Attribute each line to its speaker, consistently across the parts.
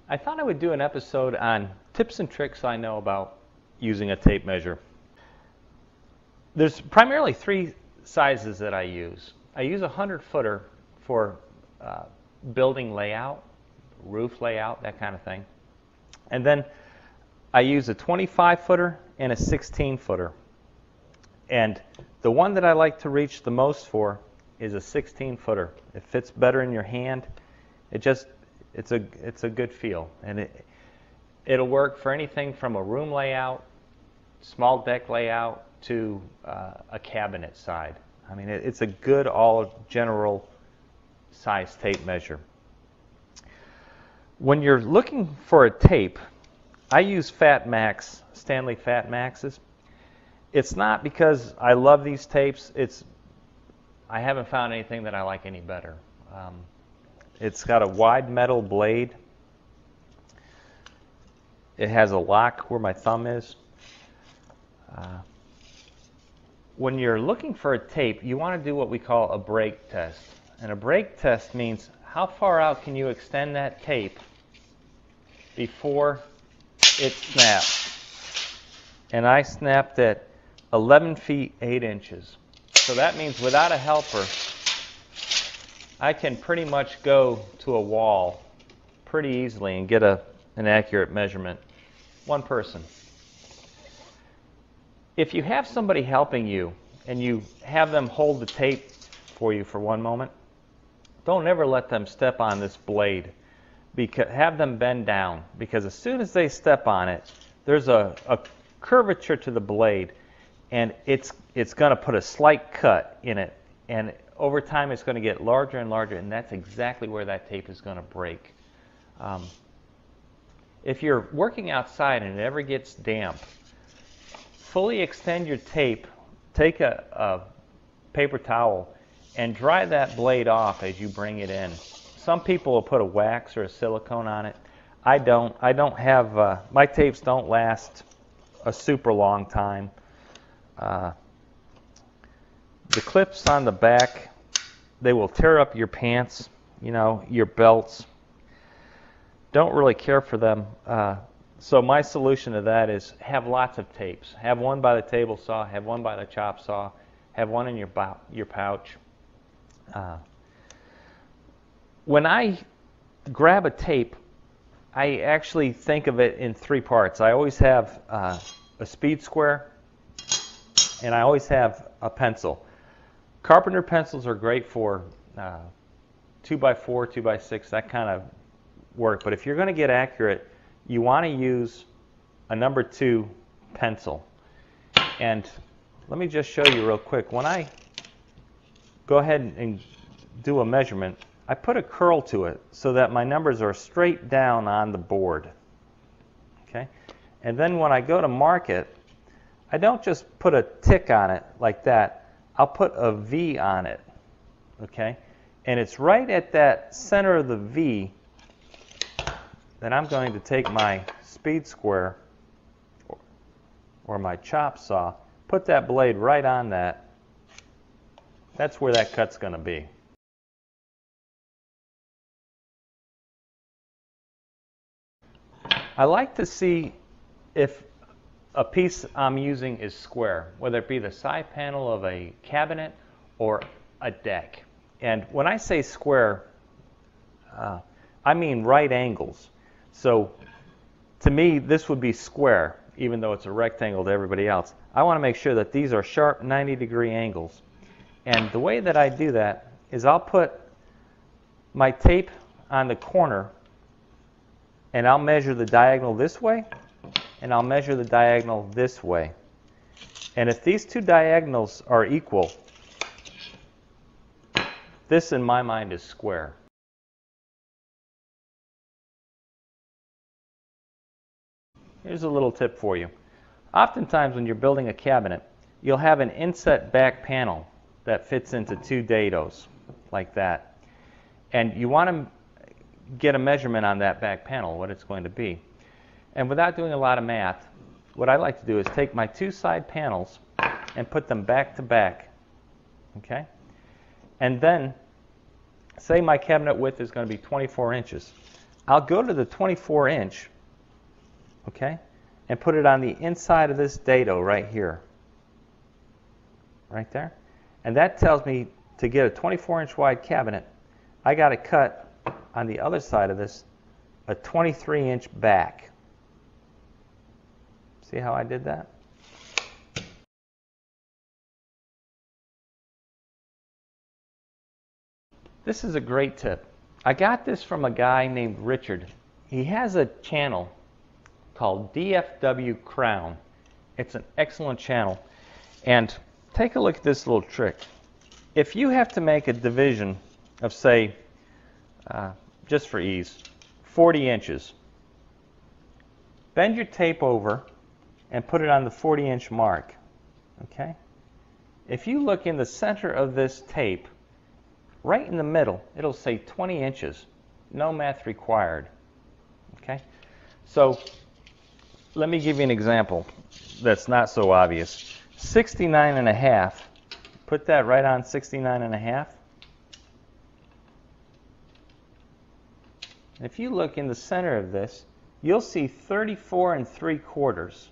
Speaker 1: I thought I would do an episode on tips and tricks I know about using a tape measure. There's primarily three sizes that I use. I use a 100-footer for building layout, roof layout, that kind of thing. And then I use a 25-footer and a 16-footer. And the one that I like to reach the most for is a 16-footer. It fits better in your hand. It's a good feel, and it'll work for anything from a room layout, small deck layout, to a cabinet side. I mean, it's a good all general size tape measure. When you're looking for a tape, I use Fat Max, Stanley Fat Maxes. It's not because I love these tapes. I haven't found anything that I like any better. It's got a wide metal blade. It has a lock where my thumb is. When you're looking for a tape, you want to do what we call a break test. And a break test means how far out can you extend that tape before it snaps. And I snapped at 11 feet 8 inches. So that means without a helper, I can pretty much go to a wall pretty easily and get an accurate measurement. One person. If you have somebody helping you and you have them hold the tape for you for one moment, don't ever let them step on this blade. Have them bend down, because as soon as they step on it, there's a curvature to the blade, and it's going to put a slight cut in it, and over time it's going to get larger and larger, and that's exactly where that tape is going to break. If you're working outside and it ever gets damp, fully extend your tape, take a paper towel, and dry that blade off as you bring it in. Some people will put a wax or a silicone on it. I don't have, my tapes don't last a super long time. The clips on the back, they will tear up your pants, your belts. Don't really care for them. So my solution to that is have lots of tapes. Have one by the table saw, have one by the chop saw, have one in your pouch. When I grab a tape, I actually think of it in three parts. I always have a speed square, and I always have a pencil. Carpenter pencils are great for 2x4, 2x6, that kind of work. But if you're going to get accurate, you want to use a number 2 pencil. And let me just show you real quick. When I go ahead and do a measurement, I put a curl to it so that my numbers are straight down on the board. Okay? And then when I go to mark it, I don't just put a tick on it like that. I'll put a V on it. Okay? And it's right at that center of the V that I'm going to take my speed square or my chop saw, put that blade right on that. That's where that cut's going to be. I like to see if a piece I'm using is square, whether it be the side panel of a cabinet or a deck. And when I say square, I mean right angles. So to me, this would be square, even though it's a rectangle to everybody else. I want to make sure that these are sharp 90-degree angles. And the way that I do that is I'll put my tape on the corner, and I'll measure the diagonal this way, and I'll measure the diagonal this way. And if these two diagonals are equal, this in my mind is square. Here's a little tip for you. Oftentimes when you're building a cabinet, you'll have an inset back panel that fits into 2 dados, like that. And you want to get a measurement on that back panel, what it's going to be. And without doing a lot of math, what I like to do is take my 2 side panels and put them back to back. Okay? And then, say my cabinet width is going to be 24 inches. I'll go to the 24 inch, okay, and put it on the inside of this dado right here. Right there. And that tells me to get a 24 inch wide cabinet, I got to cut on the other side of this a 23 inch back. See how I did that? This is a great tip. I got this from a guy named Richard. He has a channel called DFW Crown. It's an excellent channel. And take a look at this little trick. If you have to make a division of, say, just for ease, 40 inches, bend your tape over and put it on the 40-inch mark. Okay? If you look in the center of this tape, right in the middle, it'll say 20 inches. No math required. Okay? So let me give you an example that's not so obvious. 69 and a half. Put that right on 69 and a half. If you look in the center of this, you'll see 34 3/4.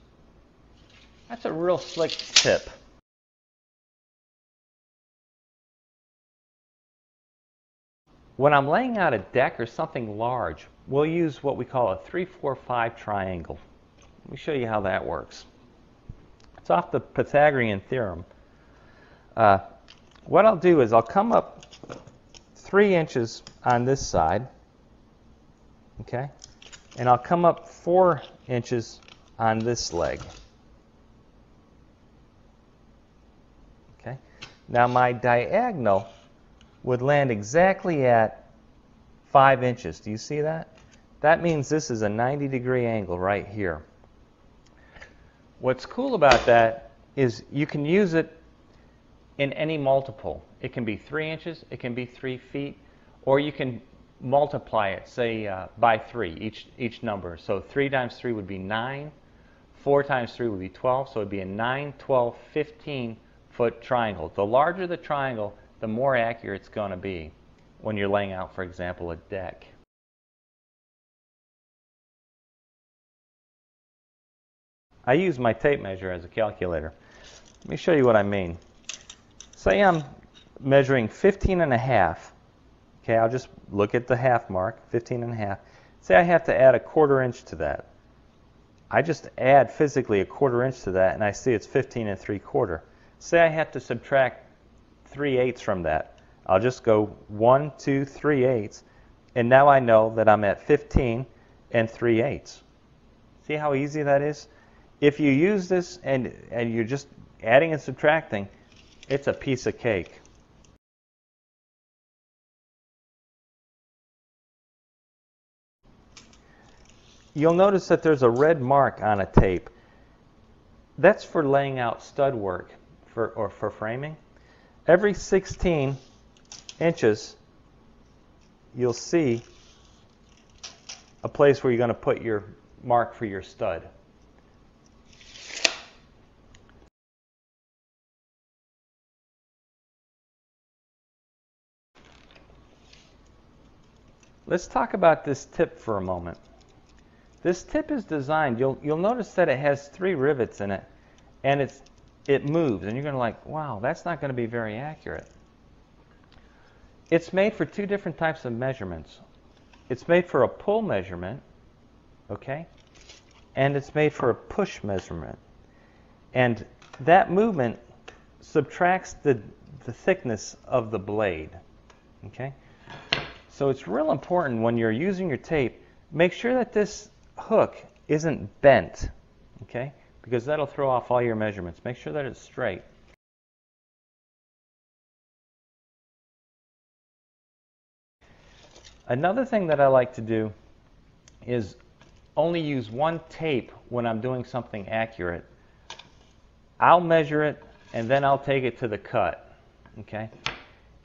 Speaker 1: That's a real slick tip. When I'm laying out a deck or something large, we'll use what we call a 3-4-5 triangle. Let me show you how that works. It's off the Pythagorean theorem. What I'll do is I'll come up 3 inches on this side, okay, and I'll come up 4 inches on this leg. Okay. Now my diagonal would land exactly at 5 inches. Do you see that? That means this is a 90-degree angle right here. What's cool about that is you can use it in any multiple. It can be 3 inches, it can be 3 feet, or you can multiply it, say, by 3, each number. So 3 times 3 would be 9, 4 times 3 would be 12, so it would be a 9, 12, 15-foot triangle. The larger the triangle, the more accurate it's going to be when you're laying out, for example, a deck. I use my tape measure as a calculator. Let me show you what I mean. Say I'm measuring 15 and a half. Okay, I'll just look at the half mark, 15 and a half. Say I have to add a 1/4 inch to that. I just add physically a 1/4 inch to that, and I see it's 15 3/4. Say I have to subtract 3/8 from that. I'll just go 1, 2, 3/8, and now I know that I'm at 15 3/8. See how easy that is? If you use this and you're just adding and subtracting, it's a piece of cake. You'll notice that there's a red mark on a tape. That's for laying out stud work for framing. Every 16 inches, you'll see a place where you're going to put your mark for your stud. Let's talk about this tip for a moment. This tip is designed, you'll notice that it has 3 rivets in it, and it moves, and you're going to like, wow, that's not going to be very accurate. It's made for 2 different types of measurements. It's made for a pull measurement, okay, and it's made for a push measurement. And that movement subtracts the thickness of the blade, okay? So it's real important when you're using your tape, make sure that this hook isn't bent, okay? Because that'll throw off all your measurements. Make sure that it's straight. Another thing that I like to do is only use one tape when I'm doing something accurate. I'll measure it and then I'll take it to the cut, okay?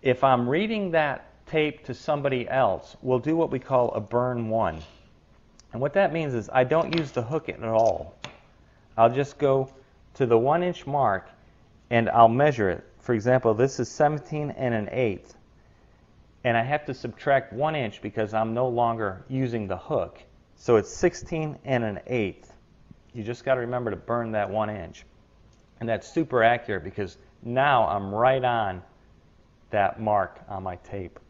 Speaker 1: If I'm reading that tape to somebody else, we'll do what we call a burn one. And what that means is I don't use the hook at all. I'll just go to the 1 inch mark and I'll measure it. For example, this is 17 1/8. and I have to subtract 1 inch because I'm no longer using the hook. So it's 16 1/8. You just got to remember to burn that 1 inch. And that's super accurate because now I'm right on that mark on my tape.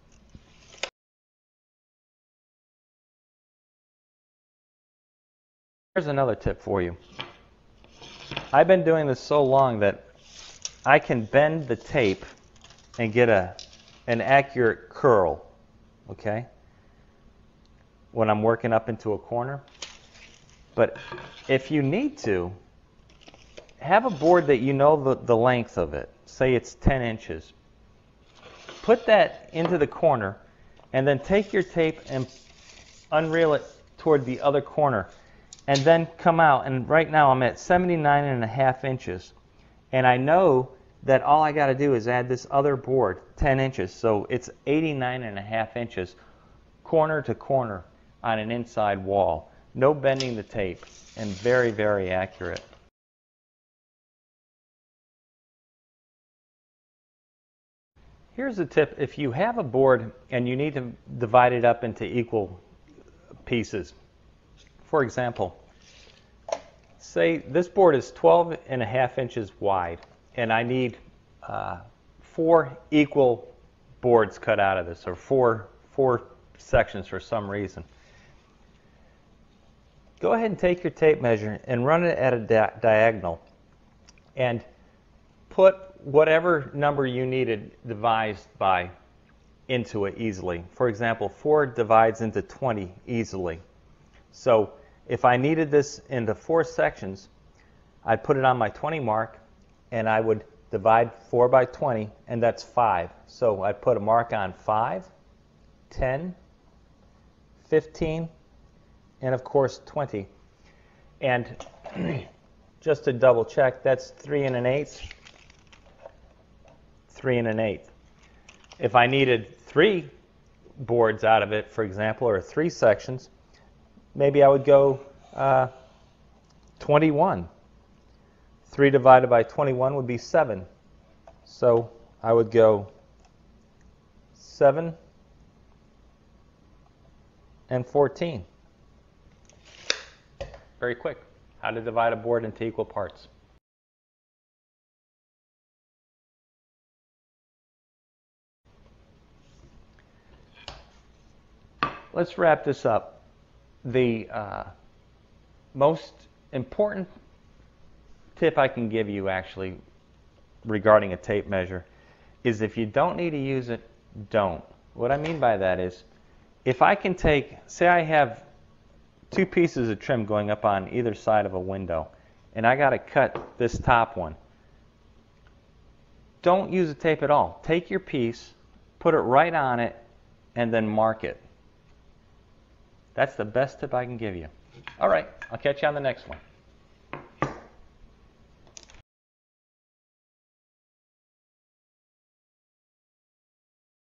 Speaker 1: Here's another tip for you. I've been doing this so long that I can bend the tape and get an accurate curl, okay, when I'm working up into a corner. But if you need to, have a board that you know the length of it. Say it's 10 inches. Put that into the corner and then take your tape and unreel it toward the other corner and then come out. And right now I'm at 79 1/2 inches. And I know that all I got to do is add this other board 10 inches. So it's 89 1/2 inches corner to corner on an inside wall. No bending the tape, and very, very accurate. Here's a tip. If you have a board and you need to divide it up into equal pieces, for example, say this board is 12 1/2 inches wide and I need 4 equal boards cut out of this, or four sections for some reason. Go ahead and take your tape measure and run it at a diagonal and put whatever number you needed divided by into it easily. For example, 4 divides into 20 easily. So if I needed this into 4 sections, I'd put it on my 20 mark and I would divide 4 by 20, and that's 5. So I'd put a mark on 5, 10, 15, and of course 20. And just to double check, that's 3 1/8, 3 1/8. If I needed 3 boards out of it, for example, or 3 sections, maybe I would go 21. 3 divided by 21 would be 7. So I would go 7 and 14. Very quick. How to divide a board into equal parts. Let's wrap this up. The most important tip I can give you actually regarding a tape measure is if you don't need to use it, don't. What I mean by that is if I can take, say I have 2 pieces of trim going up on either side of a window and I got to cut this top one, don't use the tape at all. Take your piece, put it right on it, and then mark it. That's the best tip I can give you. All right, I'll catch you on the next one.